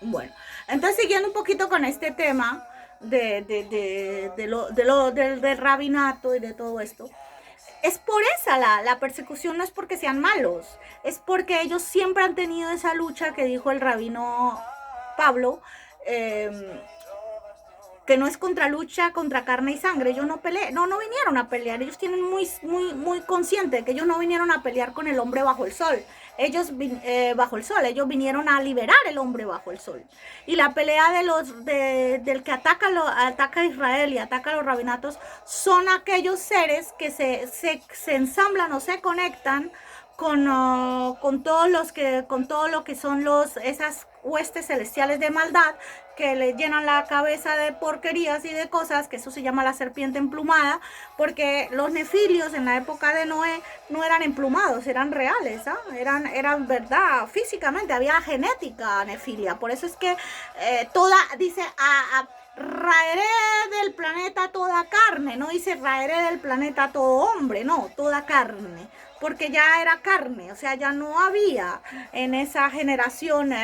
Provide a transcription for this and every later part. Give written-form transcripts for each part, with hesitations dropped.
Bueno, entonces siguiendo un poquito con este tema del rabinato y de todo esto, es por esa la persecución, no es porque sean malos, es porque ellos siempre han tenido esa lucha que dijo el rabino Pablo, eh, que no es contra lucha contra carne y sangre. Ellos no pelean, no vinieron a pelear. Ellos tienen muy consciente de que ellos no vinieron a pelear con el hombre bajo el sol. Ellos bajo el sol, ellos vinieron a liberar el hombre bajo el sol. Y la pelea del que ataca a Israel y ataca a los rabinatos son aquellos seres que se ensamblan o se conectan con todo lo que son esas huestes celestiales de maldad que le llenan la cabeza de porquerías y de cosas, que eso se llama la serpiente emplumada, porque los nefilios en la época de Noé no eran emplumados, eran reales, ¿ah? Eran verdad, físicamente, había genética nefilia, por eso es que dice, raeré del planeta toda carne, no dice raeré del planeta todo hombre, no, toda carne, porque ya era carne, o sea, ya no había en esa generación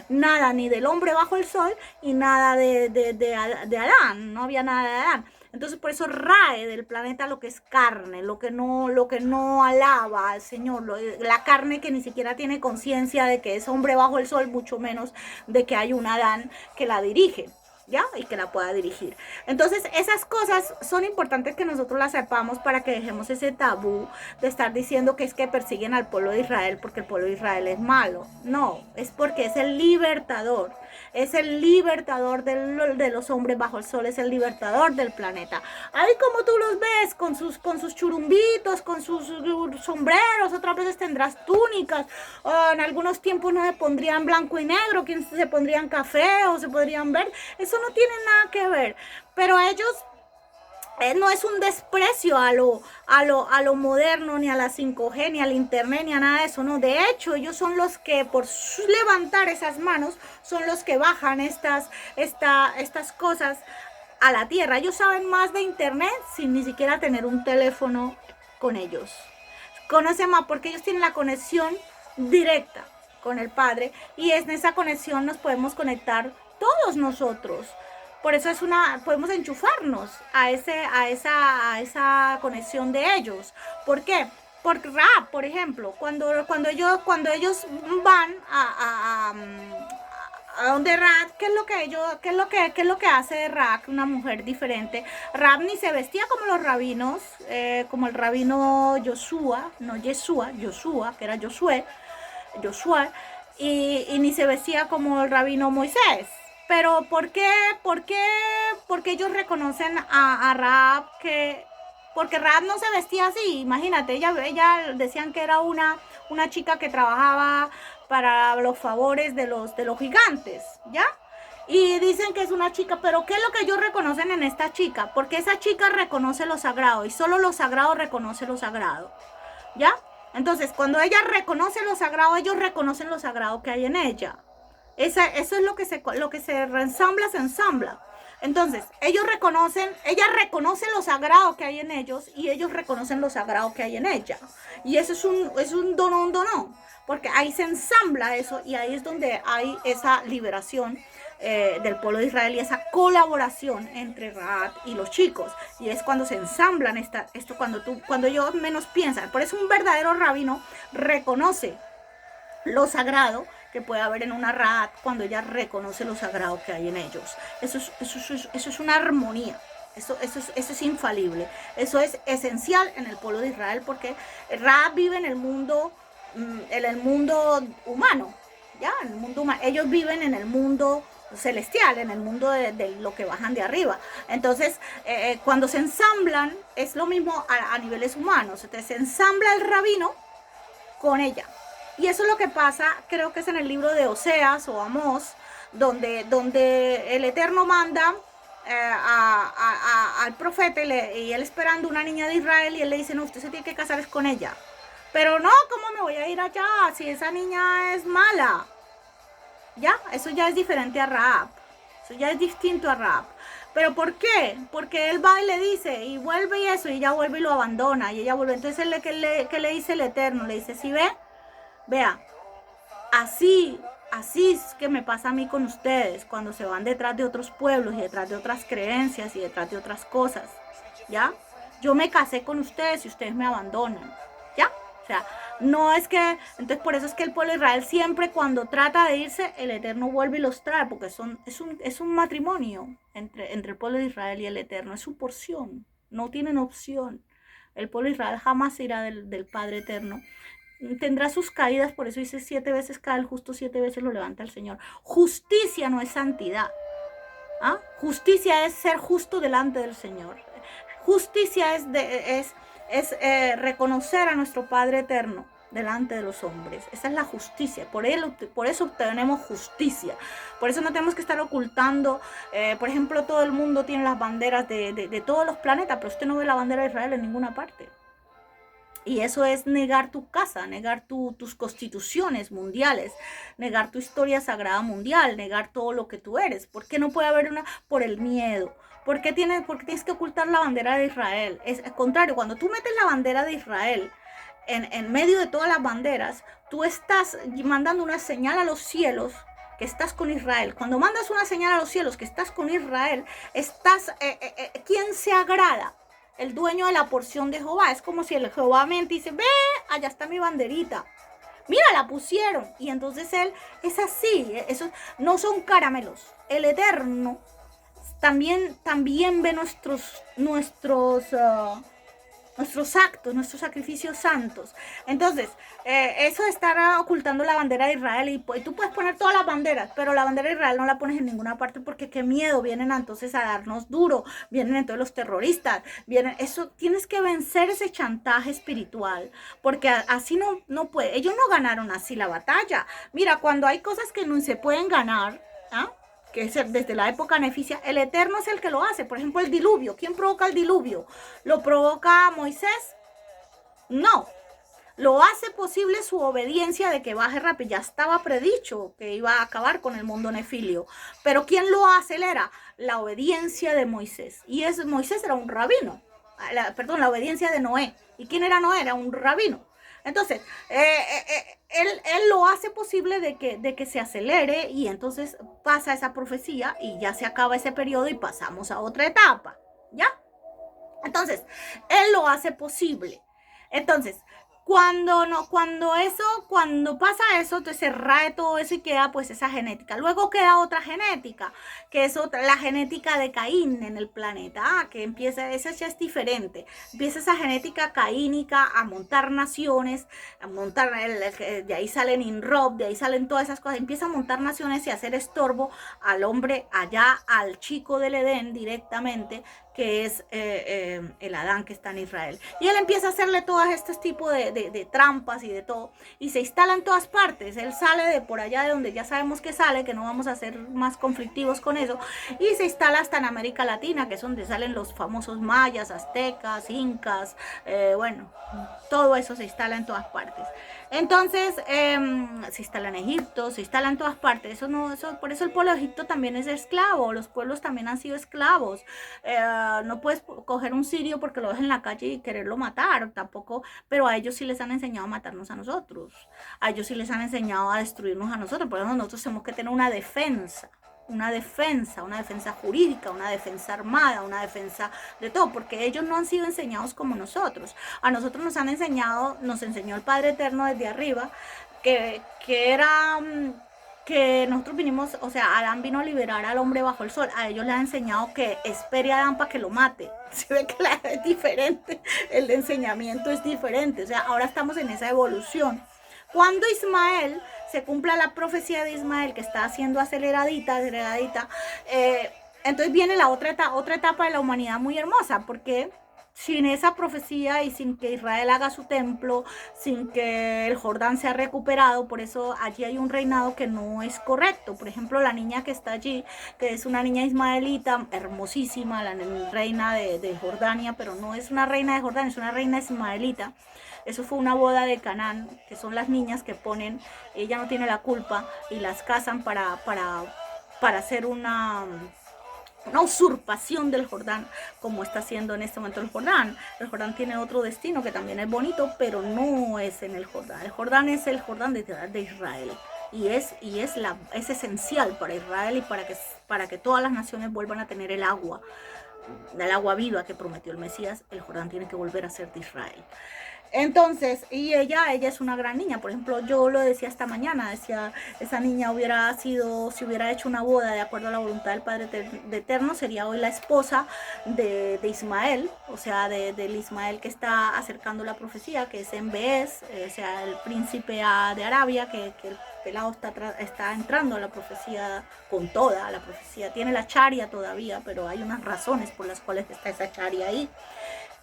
nada ni del hombre bajo el sol y nada de Adán, no había nada de Adán. Entonces por eso rae del planeta lo que es carne, lo que no alaba al Señor, la carne que ni siquiera tiene conciencia de que es hombre bajo el sol, mucho menos de que hay un Adán que la dirige. ¿Ya? Y que la pueda dirigir. Entonces, esas cosas son importantes que nosotros las sepamos para que dejemos ese tabú de estar diciendo que es que persiguen al pueblo de Israel porque el pueblo de Israel es malo. No, es porque es el libertador. Es el libertador de los hombres bajo el sol, es el libertador del planeta. Ahí como tú los ves, con sus churumbitos, con sus sombreros, otras veces tendrás túnicas, en algunos tiempos no se pondrían blanco y negro, quienes se pondrían café o se podrían ver. Eso no tiene nada que ver, pero ellos no es un desprecio a lo moderno, ni a la 5G, ni al internet, ni a nada de eso, no. De hecho, ellos son los que, por levantar esas manos, son los que bajan estas cosas a la tierra. Ellos saben más de internet sin ni siquiera tener un teléfono con ellos. Conocen más porque ellos tienen la conexión directa con el Padre y en esa conexión nos podemos conectar todos nosotros. Por eso podemos enchufarnos a esa conexión de ellos. ¿Por qué? Porque rap, por ejemplo, cuando ellos van a donde Rap, ¿qué es lo que hace Rap, una mujer diferente? Rap ni se vestía como los rabinos, como el rabino Josué, no Yeshua, Josué, que era Josué, y ni se vestía como el rabino Moisés. Pero ¿por qué ellos reconocen a Rahab que... Porque Rahab no se vestía así, imagínate, ella decían que era una chica que trabajaba para los favores de los gigantes, ¿ya? Y dicen que es una chica, pero ¿qué es lo que ellos reconocen en esta chica? Porque esa chica reconoce lo sagrado y solo lo sagrado reconoce lo sagrado, ¿ya? Entonces, cuando ella reconoce lo sagrado, ellos reconocen lo sagrado que hay en ella. Eso es lo que se reensambla, se ensambla. Entonces, ella reconoce lo sagrado que hay en ellos y ellos reconocen lo sagrado que hay en ella. Y eso es un dono, porque ahí se ensambla eso y ahí es donde hay esa liberación del pueblo de Israel y esa colaboración entre Rahat y los chicos. Y es cuando se ensamblan esto cuando ellos menos piensan. Por eso un verdadero rabino reconoce lo sagrado que puede haber en una Rahat cuando ella reconoce lo sagrado que hay en ellos. Eso es una armonía. Eso es infalible. Eso es esencial en el pueblo de Israel porque Rahat vive en el mundo humano. ¿Ya? En el mundo humano. Ellos viven en el mundo celestial, en el mundo de lo que bajan de arriba. Entonces, cuando se ensamblan, es lo mismo a niveles humanos. Entonces, se ensambla el rabino con ella. Y eso es lo que pasa, creo que es en el libro de Oseas o Amós, donde el Eterno manda al profeta y él esperando una niña de Israel y él le dice, no, usted se tiene que casar con ella. Pero no, ¿cómo me voy a ir allá si esa niña es mala? Ya, eso ya es diferente a Rahab. Eso ya es distinto a Rahab. ¿Pero por qué? Porque él va y le dice, y vuelve y eso, y ella vuelve y lo abandona, y ella vuelve. Entonces, ¿qué le dice el Eterno? Le dice, ¿sí ve? Vea, así Así es que me pasa a mí con ustedes, cuando se van detrás de otros pueblos y detrás de otras creencias y detrás de otras cosas, ¿ya? Yo me casé con ustedes y ustedes me abandonan, ¿ya? O sea, no es que, entonces por eso es que el pueblo de Israel siempre cuando trata de irse, el Eterno vuelve y los trae, porque es un matrimonio entre el pueblo de Israel y el Eterno, es su porción, no tienen opción. El pueblo de Israel jamás se irá del Padre Eterno. Tendrá sus caídas, por eso dice 7 veces cae el justo, 7 veces lo levanta el Señor. Justicia no es santidad. ¿Ah? Justicia es ser justo delante del Señor. Justicia es reconocer a nuestro Padre Eterno delante de los hombres. Esa es la justicia. Por eso obtenemos justicia. Por eso no tenemos que estar ocultando. Por ejemplo, todo el mundo tiene las banderas de todos los planetas, pero usted no ve la bandera de Israel en ninguna parte. Y eso es negar tu casa, negar tus constituciones mundiales, negar tu historia sagrada mundial, negar todo lo que tú eres. ¿Por qué no puede haber una? Por el miedo. ¿Por qué tienes que ocultar la bandera de Israel? Es al contrario, cuando tú metes la bandera de Israel en medio de todas las banderas, tú estás mandando una señal a los cielos que estás con Israel. Cuando mandas una señal a los cielos que estás con Israel, ¿quién se agrada? El dueño de la porción de Jehová. Es como si el Jehová mente y dice, ve, allá está mi banderita. Mira, la pusieron. Y entonces él es así. Esos no son caramelos. El Eterno también ve nuestros actos, nuestros sacrificios santos. Entonces, eso de estar ocultando la bandera de Israel, y tú puedes poner todas las banderas, pero la bandera de Israel no la pones en ninguna parte porque qué miedo, vienen entonces a darnos duro, vienen entonces los terroristas, tienes que vencer ese chantaje espiritual, porque así no puede, ellos no ganaron así la batalla. Mira, cuando hay cosas que no se pueden ganar, ¿ah? Que es desde la época neficia, el Eterno es el que lo hace. Por ejemplo, el diluvio. ¿Quién provoca el diluvio? ¿Lo provoca Moisés? No. Lo hace posible su obediencia de que baje rápido. Ya estaba predicho que iba a acabar con el mundo nefilio. Pero ¿quién lo acelera? La obediencia de Moisés. Y Moisés era un rabino. La obediencia de Noé. ¿Y quién era Noé? Era un rabino. Entonces, él lo hace posible de que se acelere y entonces pasa esa profecía y ya se acaba ese periodo y pasamos a otra etapa, ¿ya? Entonces, él lo hace posible. Entonces, cuando pasa eso, entonces se rae todo eso y queda pues esa genética. Luego queda otra genética, que es la genética de Caín en el planeta, que esa ya es diferente. Empieza esa genética caínica a montar naciones, de ahí salen Nimrod, de ahí salen todas esas cosas. Empieza a montar naciones y a hacer estorbo al hombre allá, al chico del Edén directamente, que es el Adán que está en Israel. Y él empieza a hacerle todos estos tipos de trampas y de todo, y se instala en todas partes. Él sale de por allá de donde ya sabemos que sale, que no vamos a ser más conflictivos con eso, y se instala hasta en América Latina, que es donde salen los famosos mayas, aztecas, incas, todo eso se instala en todas partes. Entonces, se instala en Egipto, se instala en todas partes. Por eso el pueblo de Egipto también es esclavo. Los pueblos también han sido esclavos. No puedes coger un sirio porque lo ves en la calle y quererlo matar, tampoco. Pero a ellos sí les han enseñado a matarnos a nosotros. A ellos sí les han enseñado a destruirnos a nosotros. Por eso nosotros tenemos que tener una defensa jurídica, una defensa armada, una defensa de todo, porque ellos no han sido enseñados como nosotros. A nosotros nos enseñó el Padre Eterno desde arriba, que nosotros vinimos, o sea, Adán vino a liberar al hombre bajo el sol. A ellos les han enseñado que espere a Adán para que lo mate. Se ve que es diferente, el enseñamiento es diferente, o sea, ahora estamos en esa evolución. Cuando Ismael se cumpla la profecía de Ismael, que está siendo aceleradita, entonces viene la otra etapa de la humanidad muy hermosa, porque sin esa profecía y sin que Israel haga su templo, sin que el Jordán sea recuperado, por eso allí hay un reinado que no es correcto. Por ejemplo, la niña que está allí, que es una niña ismaelita, hermosísima, la reina de Jordania, pero no es una reina de Jordania, es una reina ismaelita. Eso fue una boda de Canaán, que son las niñas que ponen, ella no tiene la culpa, y las casan para hacer una usurpación del Jordán, como está haciendo en este momento el Jordán. El Jordán tiene otro destino que también es bonito, pero no es en el Jordán. El Jordán es el Jordán de Israel. es esencial para Israel y para que todas las naciones vuelvan a tener el agua viva que prometió el Mesías. El Jordán tiene que volver a ser de Israel. Entonces, y ella es una gran niña. Por ejemplo, yo lo decía esta mañana, decía, esa niña hubiera sido, si hubiera hecho una boda de acuerdo a la voluntad del Padre Eterno, sería hoy la esposa de Ismael, o sea, del Ismael que está acercando la profecía, que es MBS, o sea, el príncipe de Arabia, que el pelado está entrando a la profecía con toda la profecía. Tiene la charia todavía, pero hay unas razones por las cuales está esa charia ahí.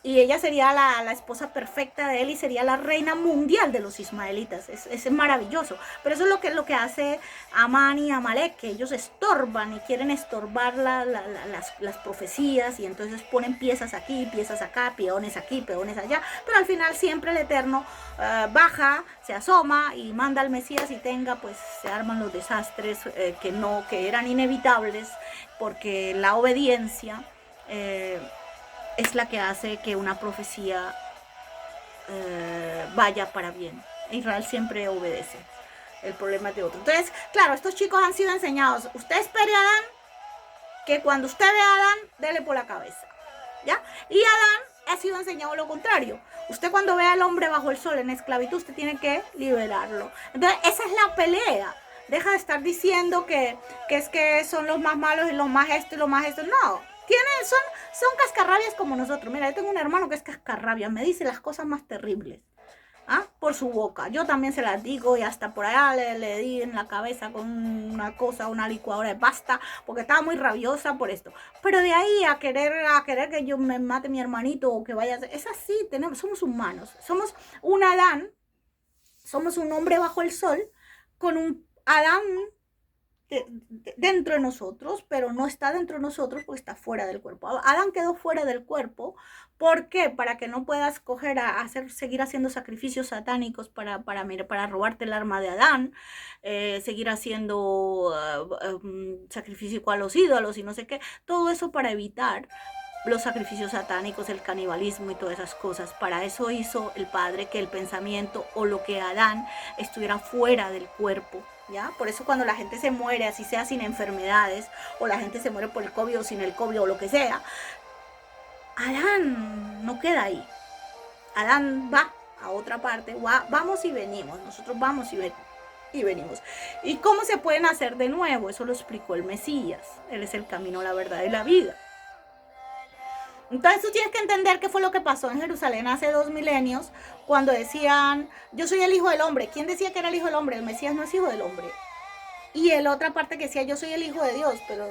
Y ella sería la esposa perfecta de él y sería la reina mundial de los ismaelitas. Es maravilloso. Pero eso es lo que hace Amán y Amalek, que ellos estorban y quieren estorbar las profecías, y entonces ponen piezas aquí, piezas acá, peones aquí, peones allá. Pero al final siempre el Eterno baja, se asoma y manda al Mesías, y pues se arman los desastres que eran inevitables, porque la obediencia es la que hace que una profecía vaya para bien. Israel siempre obedece. El problema es de otro. Entonces, claro, estos chicos han sido enseñados. Usted espere a Adán, que cuando usted ve a Adán, dele por la cabeza. ¿Ya? Y Adán ha sido enseñado lo contrario. Usted cuando ve al hombre bajo el sol en esclavitud, usted tiene que liberarlo. Entonces, esa es la pelea. Deja de estar diciendo que es que son los más malos y los más esto y los más esto. No. Son cascarrabias como nosotros. Mira, yo tengo un hermano que es cascarrabia, me dice las cosas más terribles, por su boca. Yo también se las digo, y hasta por allá le di en la cabeza con una licuadora de pasta, porque estaba muy rabiosa por esto. Pero de ahí a querer que yo me mate mi hermanito, o que vaya a... Es así, somos humanos, somos un Adán, somos un hombre bajo el sol, con un Adán dentro de nosotros, pero no está dentro de nosotros porque está fuera del cuerpo. Adán quedó fuera del cuerpo. ¿Por qué? Para que no puedas seguir haciendo sacrificios satánicos para robarte el arma de Adán, seguir haciendo sacrificio a los ídolos y no sé qué. Todo eso para evitar los sacrificios satánicos, el canibalismo y todas esas cosas. Para eso hizo el Padre que el pensamiento o lo que Adán estuviera fuera del cuerpo. ¿Ya? Por eso cuando la gente se muere, así sea sin enfermedades, o la gente se muere por el COVID o sin el COVID o lo que sea, Adán no queda ahí. Adán va a otra parte, vamos y venimos, nosotros vamos y venimos. ¿Y cómo se pueden hacer de nuevo? Eso lo explicó el Mesías. Él es el camino, la verdad y la vida. Entonces tú tienes que entender qué fue lo que pasó en Jerusalén hace 2 milenios, cuando decían, yo soy el hijo del hombre. ¿Quién decía que era el hijo del hombre? El Mesías no es hijo del hombre. Y la otra parte que decía, yo soy el hijo de Dios, pero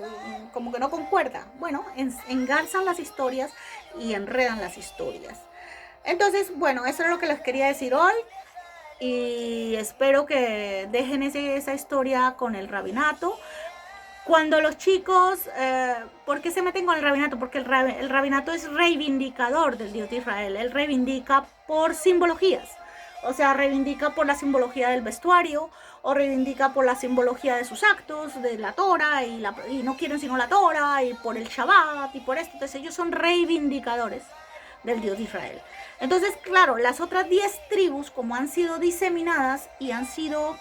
como que no concuerda. Bueno, engarzan las historias y enredan las historias. Entonces, bueno, eso es lo que les quería decir hoy. Y espero que dejen esa historia con el rabinato. Cuando los chicos, ¿por qué se meten con el rabinato? Porque el rabinato es reivindicador del Dios de Israel. Él reivindica por simbologías. O sea, reivindica por la simbología del vestuario, o reivindica por la simbología de sus actos, de la Torah, y no quieren sino la Torah, y por el Shabbat, y por esto. Entonces ellos son reivindicadores del Dios de Israel. Entonces, claro, las otras 10 tribus, como han sido diseminadas y han sido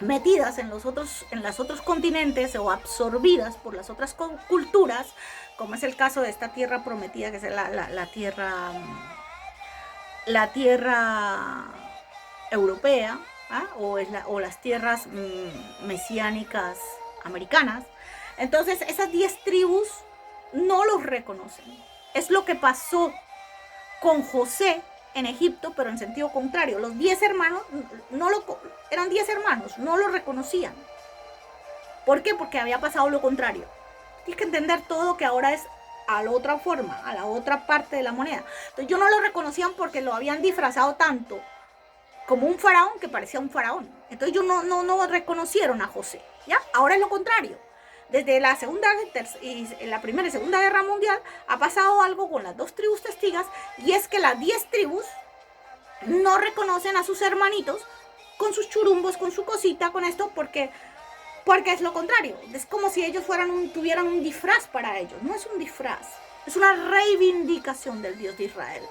metidas en los otros continentes, o absorbidas por las otras culturas, como es el caso de esta tierra prometida, que es la tierra europea, o las tierras mesiánicas americanas. Entonces esas 10 tribus no los reconocen. Es lo que pasó con José en Egipto, pero en sentido contrario. Los 10 hermanos eran 10 hermanos, no lo reconocían. ¿Por qué? Porque había pasado lo contrario. Tienes que entender todo, que ahora es a la otra forma, a la otra parte de la moneda. Entonces ellos no lo reconocían porque lo habían disfrazado tanto como un faraón, que parecía un faraón. Entonces ellos no reconocieron a José, ¿ya? Ahora es lo contrario. Desde la Primera y Segunda Guerra Mundial ha pasado algo con las 2 tribus testigas, y es que las 10 tribus no reconocen a sus hermanitos con sus churumbos, con su cosita, con esto, porque es lo contrario. Es como si ellos tuvieran un disfraz para ellos. No es un disfraz, es una reivindicación del Dios de Israel.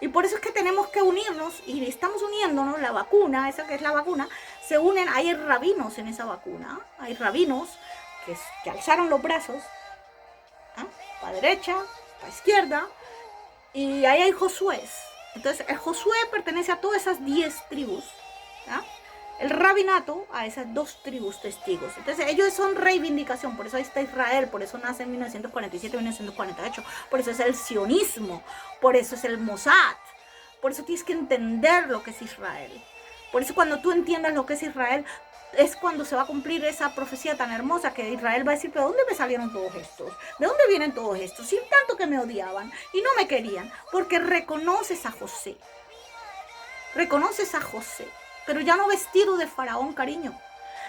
Y por eso es que tenemos que unirnos, y estamos uniéndonos, la vacuna, esa que es la vacuna, se unen, hay rabinos en esa vacuna, hay rabinos que alzaron los brazos, ¿ah? Para derecha, para izquierda, y ahí hay Josué. Entonces, el Josué pertenece a todas esas 10 tribus, ¿ah? El rabinato a esas 2 tribus testigos. Entonces ellos son reivindicación, por eso ahí está Israel, por eso nace en 1947, 1948, por eso es el sionismo, por eso es el Mossad, por eso tienes que entender lo que es Israel. Por eso cuando tú entiendas lo que es Israel, es cuando se va a cumplir esa profecía tan hermosa que Israel va a decir, ¿pero dónde me salieron todos estos? ¿De dónde vienen todos estos? Sin tanto que me odiaban y no me querían, porque reconoces a José. Reconoces a José. Pero ya no vestido de faraón, cariño.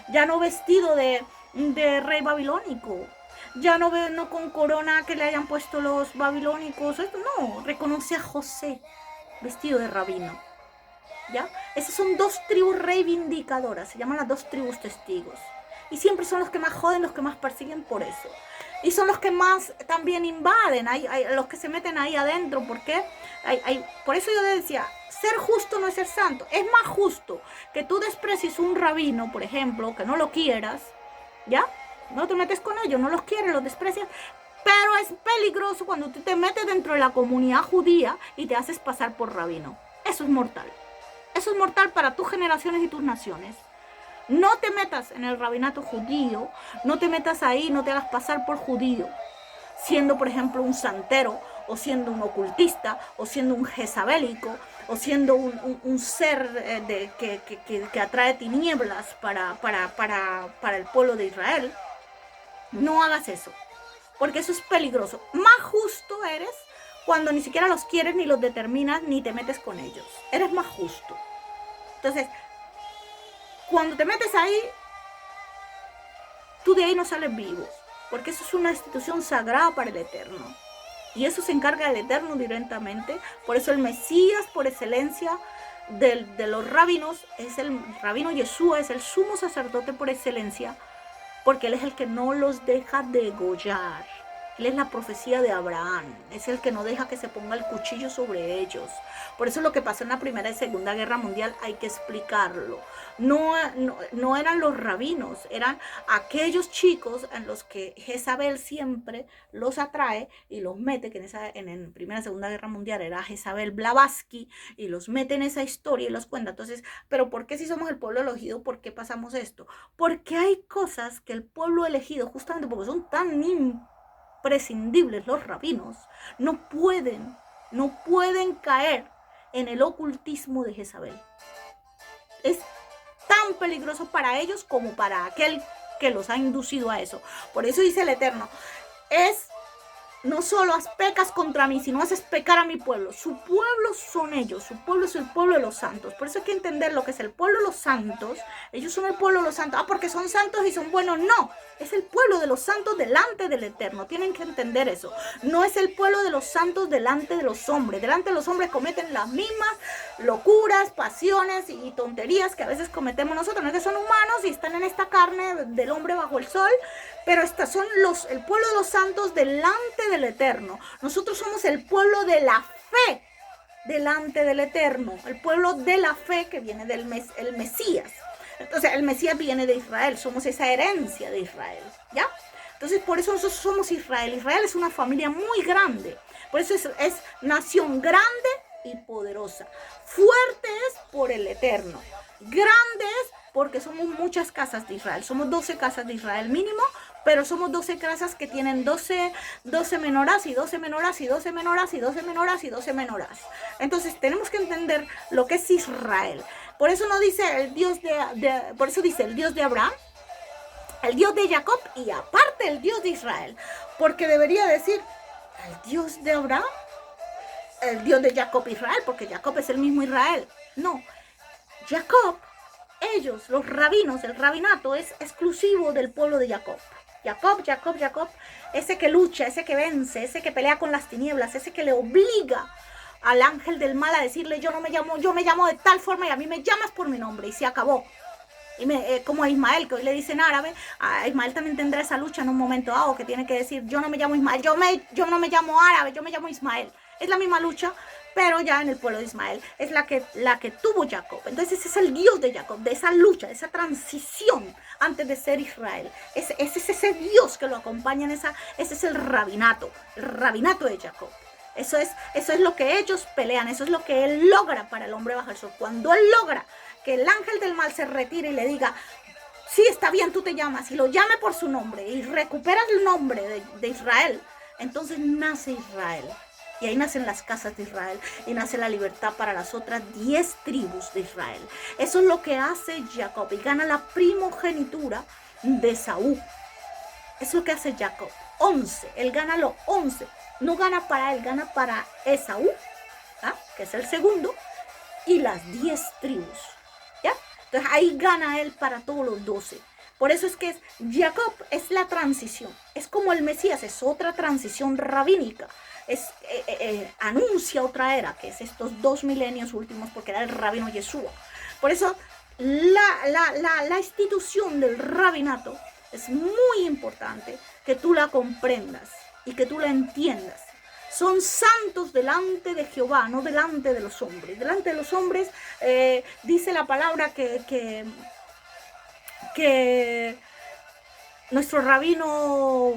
Ya no vestido de rey babilónico. Ya no con corona que le hayan puesto los babilónicos. No, reconoce a José vestido de rabino. ¿Ya? Esas son 2 tribus reivindicadoras. Se llaman las 2 tribus testigos. Y siempre son los que más joden, los que más persiguen por eso. Y son los que más también invaden. Hay los que se meten ahí adentro. ¿Por qué? Por eso yo decía, ser justo no es ser santo. Es más justo que tú desprecies un rabino, por ejemplo, que no lo quieras, ¿ya? No te metes con ellos, no los quieres, los desprecias. Pero es peligroso cuando tú te metes dentro de la comunidad judía y te haces pasar por rabino. Eso es mortal. Eso es mortal para tus generaciones y tus naciones. No te metas en el rabinato judío, no te metas ahí, no te hagas pasar por judío, siendo, por ejemplo, un santero, o siendo un ocultista, o siendo un jezabélico, o siendo un ser que atrae tinieblas para el pueblo de Israel. No hagas eso, porque eso es peligroso. Más justo eres cuando ni siquiera los quieres, ni los determinas, ni te metes con ellos. Eres más justo. Entonces, cuando te metes ahí, tú de ahí no sales vivo, porque eso es una institución sagrada para el Eterno. Y eso se encarga del Eterno directamente. Por eso el Mesías, por excelencia de los rabinos, es el rabino Yeshua, es el sumo sacerdote por excelencia, porque él es el que no los deja degollar. Él es la profecía de Abraham, es el que no deja que se ponga el cuchillo sobre ellos. Por eso lo que pasó en la Primera y Segunda Guerra Mundial hay que explicarlo. No eran los rabinos, eran aquellos chicos en los que Jezabel siempre los atrae y los mete, que en Primera y Segunda Guerra Mundial era Jezabel Blavatsky, y los mete en esa historia y los cuenta. Entonces, ¿pero por qué si somos el pueblo elegido, por qué pasamos esto? Porque hay cosas que el pueblo elegido, justamente porque son tan imprescindibles los rabinos, no pueden caer en el ocultismo de Jezabel. Es tan peligroso para ellos como para aquel que los ha inducido a eso. Por eso dice el Eterno, no solo pecas contra mí, sino haces pecar a mi pueblo. Su pueblo son ellos, su pueblo es el pueblo de los santos. Por eso hay que entender lo que es el pueblo de los santos. Ellos son el pueblo de los santos. Porque son santos y son buenos. No, es el pueblo de los santos delante del Eterno. Tienen que entender eso. No es el pueblo de los santos delante de los hombres. Delante de los hombres cometen las mismas locuras, pasiones y tonterías que a veces cometemos nosotros. No es que son humanos y están en esta carne del hombre bajo el sol, pero estos son el pueblo de los santos delante del Eterno. Nosotros somos el pueblo de la fe delante del Eterno. El pueblo de la fe que viene del Mesías. Entonces el Mesías viene de Israel. Somos esa herencia de Israel, ¿ya? Entonces por eso nosotros somos Israel. Israel es una familia muy grande. Por eso es nación grande y poderosa. Fuerte es por el Eterno. Grande es porque somos muchas casas de Israel. Somos 12 casas de Israel mínimo, pero somos 12 casas que tienen 12 menoras y 12 menoras y 12 menoras y 12 menoras y 12 menoras. Entonces tenemos que entender lo que es Israel. Por eso no dice el Dios por eso dice el Dios de Abraham, el Dios de Jacob y aparte el Dios de Israel. Porque debería decir el Dios de Abraham, el Dios de Jacob Israel, porque Jacob es el mismo Israel. No, Jacob, ellos, los rabinos, el rabinato es exclusivo del pueblo de Jacob. Jacob, ese que lucha, ese que vence, ese que pelea con las tinieblas, ese que le obliga al ángel del mal a decirle yo me llamo de tal forma y a mí me llamas por mi nombre, y se acabó. Y como a Ismael, que hoy le dicen árabe, a Ismael también tendrá esa lucha en un momento dado, que tiene que decir yo no me llamo Ismael, yo no me llamo árabe, yo me llamo Ismael. Es la misma lucha, pero ya en el pueblo de Ismael. Es la que tuvo Jacob. Entonces ese es el Dios de Jacob, de esa lucha, de esa transición antes de ser Israel. Ese es ese Dios que lo acompaña ese es el rabinato de Jacob. Eso es lo que ellos pelean, eso es lo que él logra para el hombre bajo el sol. Cuando él logra que el ángel del mal se retire y le diga, sí, está bien, tú te llamas, y lo llame por su nombre, y recuperas el nombre de Israel, entonces nace Israel. Y ahí nacen las casas de Israel, y nace la libertad para las otras 10 tribus de Israel. Eso es lo que hace Jacob, y gana la primogenitura de Esaú. Eso es lo que hace Jacob. 11, él gana los 11. No gana para él, gana para Esaú, ¿ah? Que es el segundo, y las 10 tribus, ¿ya? Entonces ahí gana él para todos los 12. Por eso es que Jacob es la transición, es como el Mesías, es otra transición rabínica, anuncia otra era, que es estos 2 milenios últimos, porque era el rabino Yeshua. Por eso la institución del rabinato es muy importante que tú la comprendas y que tú la entiendas. Son santos delante de Jehová, no delante de los hombres. Delante de los hombres dice la palabra que nuestro rabino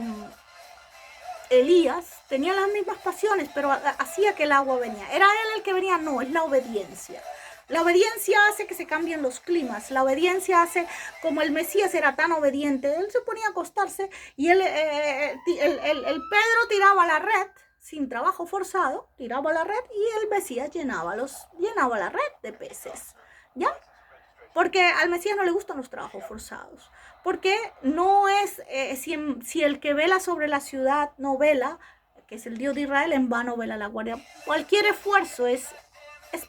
Elías tenía las mismas pasiones, pero hacía que el agua venía. ¿Era él el que venía? No, es la obediencia. La obediencia hace que se cambien los climas. La obediencia hace, como el Mesías era tan obediente, él se ponía a acostarse y el Pedro tiraba la red, sin trabajo forzado, tiraba la red y el Mesías llenaba la red de peces, ¿ya? Porque al Mesías no le gustan los trabajos forzados. Porque no es, si el que vela sobre la ciudad no vela, que es el Dios de Israel, en vano vela la guardia. Cualquier esfuerzo es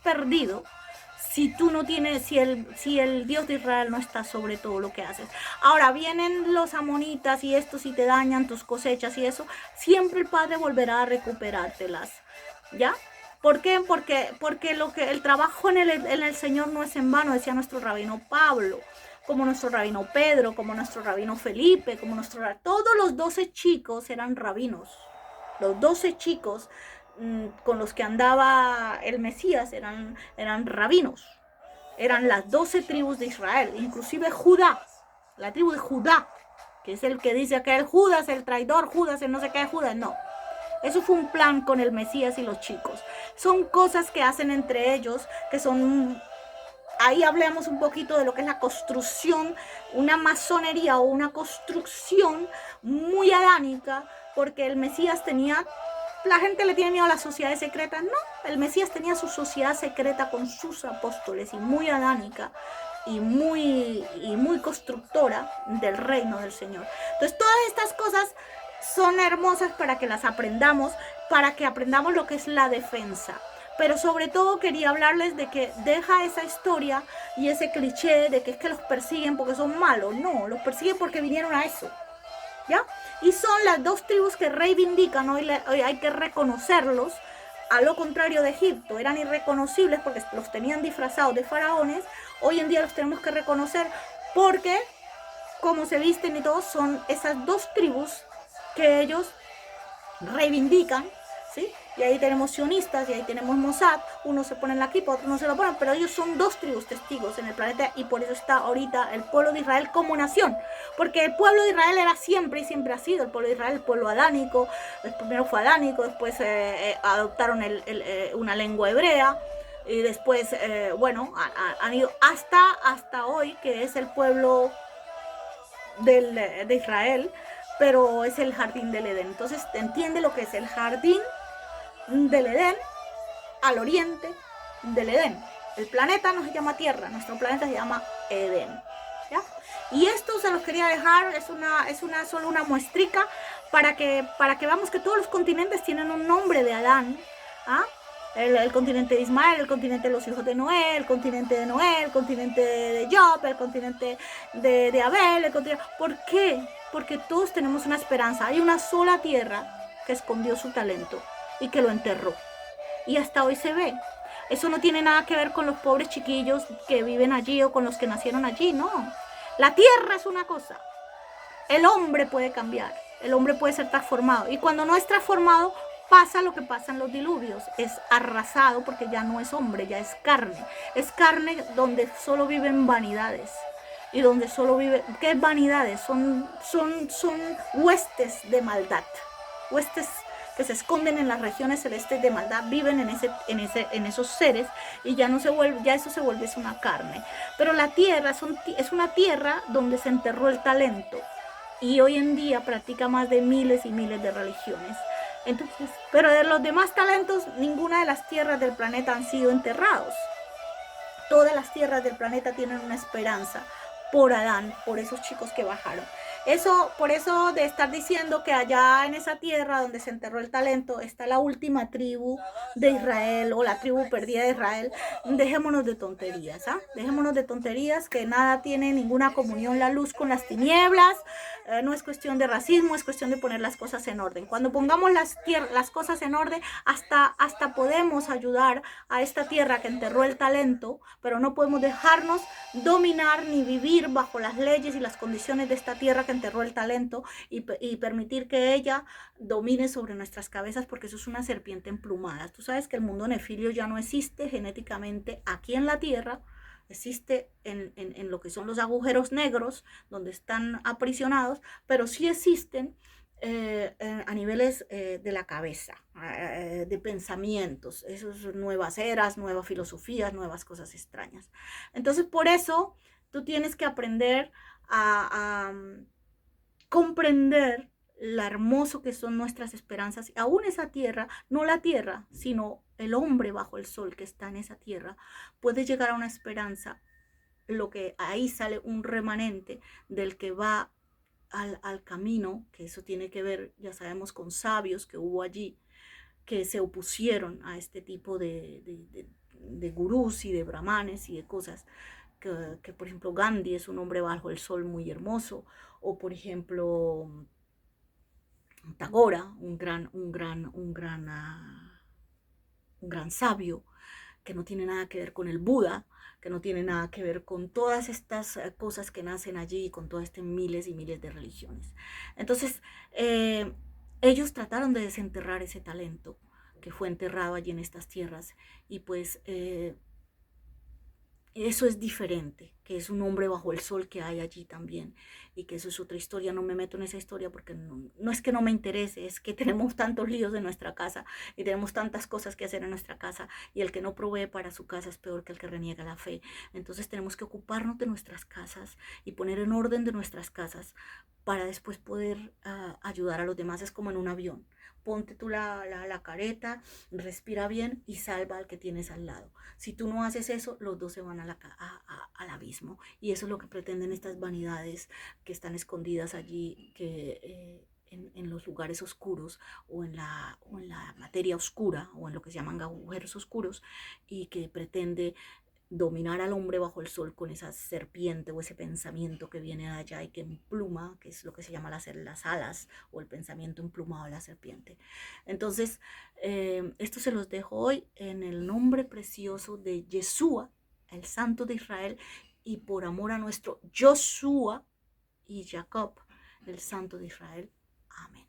perdido si tú no tienes, si el Dios de Israel no está sobre todo lo que haces. Ahora vienen los amonitas y estos y te dañan tus cosechas y eso, siempre el Padre volverá a recuperártelas, ¿ya? ¿Por qué? Porque el trabajo en el Señor no es en vano, decía nuestro rabino Pablo, como nuestro rabino Pedro, como nuestro rabino Felipe, todos los 12 chicos eran rabinos. Los 12 chicos con los que andaba el Mesías eran rabinos. Eran las 12 tribus de Israel, inclusive Judá, la tribu de Judá, que es el que dice que el Judas, el traidor, Judas, el no sé qué Judas, no. Eso fue un plan con el Mesías y los chicos. Son cosas que hacen entre ellos, que son... Ahí hablemos un poquito de lo que es la construcción, una masonería o una construcción muy adánica, porque el Mesías tenía... La gente le tiene miedo a las sociedades secretas. No, el Mesías tenía su sociedad secreta con sus apóstoles y muy adánica y muy constructora del reino del Señor. Entonces todas estas cosas son hermosas para que las aprendamos, para que aprendamos lo que es la defensa. Pero sobre todo quería hablarles de que deja esa historia y ese cliché de que es que los persiguen porque son malos. No, los persiguen porque vinieron a eso, ¿ya? Y son las 2 tribus que reivindican, hoy hay que reconocerlos, a lo contrario de Egipto, eran irreconocibles porque los tenían disfrazados de faraones, hoy en día los tenemos que reconocer porque, como se visten y todo, son esas 2 tribus que ellos reivindican, ¿sí? Y ahí tenemos sionistas y ahí tenemos Mossad, uno se pone en la kippah, otro no se lo ponen, pero ellos son 2 tribus testigos en el planeta y por eso está ahorita el pueblo de Israel como nación, porque el pueblo de Israel era siempre y siempre ha sido el pueblo de Israel, el pueblo adánico, primero fue adánico, después adoptaron una lengua hebrea y después, bueno, han ido hasta hoy, que es el pueblo de Israel, pero es el jardín del Edén. Entonces entiende lo que es el jardín del Edén al oriente del Edén. El planeta no se llama Tierra, nuestro planeta se llama Edén, ¿ya? Y esto se los quería dejar, es solo una muestrica para que veamos que todos los continentes tienen un nombre de Adán, ¿ah? El continente de Ismael, el continente de los hijos de Noé, el continente de Noé, el continente de Job, el continente de Abel, ¿por qué? Porque todos tenemos una esperanza. Hay una sola tierra que escondió su talento y que lo enterró. Y hasta hoy se ve. Eso no tiene nada que ver con los pobres chiquillos que viven allí o con los que nacieron allí, no. La tierra es una cosa. El hombre puede cambiar. El hombre puede ser transformado. Y cuando no es transformado, pasa lo que pasa en los diluvios, es arrasado porque ya no es hombre, ya es carne donde solo viven vanidades. Y donde solo vive, ¿qué vanidades? Son huestes de maldad, huestes que se esconden en las regiones celestes de maldad, viven en esos seres, y ya no se vuelve, ya eso se vuelve es una carne. Pero la tierra es una tierra donde se enterró el talento, y hoy en día practica más de miles y miles de religiones. Entonces, pero de los demás talentos, ninguna de las tierras del planeta han sido enterrados. Todas las tierras del planeta tienen una esperanza por Adán, por esos chicos que bajaron. Por eso de estar diciendo que allá en esa tierra donde se enterró el talento está la última tribu de Israel, o la tribu perdida de Israel, dejémonos de tonterías, ¿ah? Dejémonos de tonterías, que nada tiene ninguna comunión la luz con las tinieblas. No es cuestión de racismo, es cuestión de poner las cosas en orden. Cuando pongamos las cosas en orden, hasta podemos ayudar a esta tierra que enterró el talento, pero no podemos dejarnos dominar ni vivir bajo las leyes y las condiciones de esta tierra que enterró el talento, y permitir que ella domine sobre nuestras cabezas, porque eso es una serpiente emplumada. Tú sabes que el mundo nefilio ya no existe genéticamente aquí en la tierra, existe en lo que son los agujeros negros, donde están aprisionados, pero sí existen a niveles de la cabeza, de pensamientos, esas nuevas eras, nuevas filosofías, nuevas cosas extrañas. Entonces, por eso tú tienes que aprender a comprender lo hermoso que son nuestras esperanzas. Aún esa tierra, no la tierra, sino el hombre bajo el sol que está en esa tierra, puede llegar a una esperanza, lo que ahí sale un remanente del que va al camino, que eso tiene que ver, ya sabemos, con sabios que hubo allí, que se opusieron a este tipo de gurús y de brahmanes y de cosas, que por ejemplo Gandhi es un hombre bajo el sol muy hermoso, o por ejemplo Tagora, un gran sabio, que no tiene nada que ver con el Buda, que no tiene nada que ver con todas estas cosas que nacen allí, con todas estas miles y miles de religiones. Entonces, ellos trataron de desenterrar ese talento que fue enterrado allí en estas tierras, y pues eso es diferente, que es un hombre bajo el sol que hay allí también, y que eso es otra historia. No me meto en esa historia porque no es que no me interese, es que tenemos tantos líos en nuestra casa y tenemos tantas cosas que hacer en nuestra casa, y el que no provee para su casa es peor que el que reniega la fe. Entonces tenemos que ocuparnos de nuestras casas y poner en orden de nuestras casas para después poder ayudar a los demás. Es como en un avión. Ponte tú la careta, respira bien y salva al que tienes al lado. Si tú no haces eso, los dos se van al abismo. Y eso es lo que pretenden estas vanidades que están escondidas allí, que en los lugares oscuros, o en la materia oscura, o en lo que se llaman agujeros oscuros, y que pretende dominar al hombre bajo el sol con esa serpiente o ese pensamiento que viene de allá y que empluma, que es lo que se llama las alas, o el pensamiento emplumado de la serpiente. Entonces, esto se los dejo hoy en el nombre precioso de Yeshua, el Santo de Israel, y por amor a nuestro Joshua y Jacob, el Santo de Israel. Amén.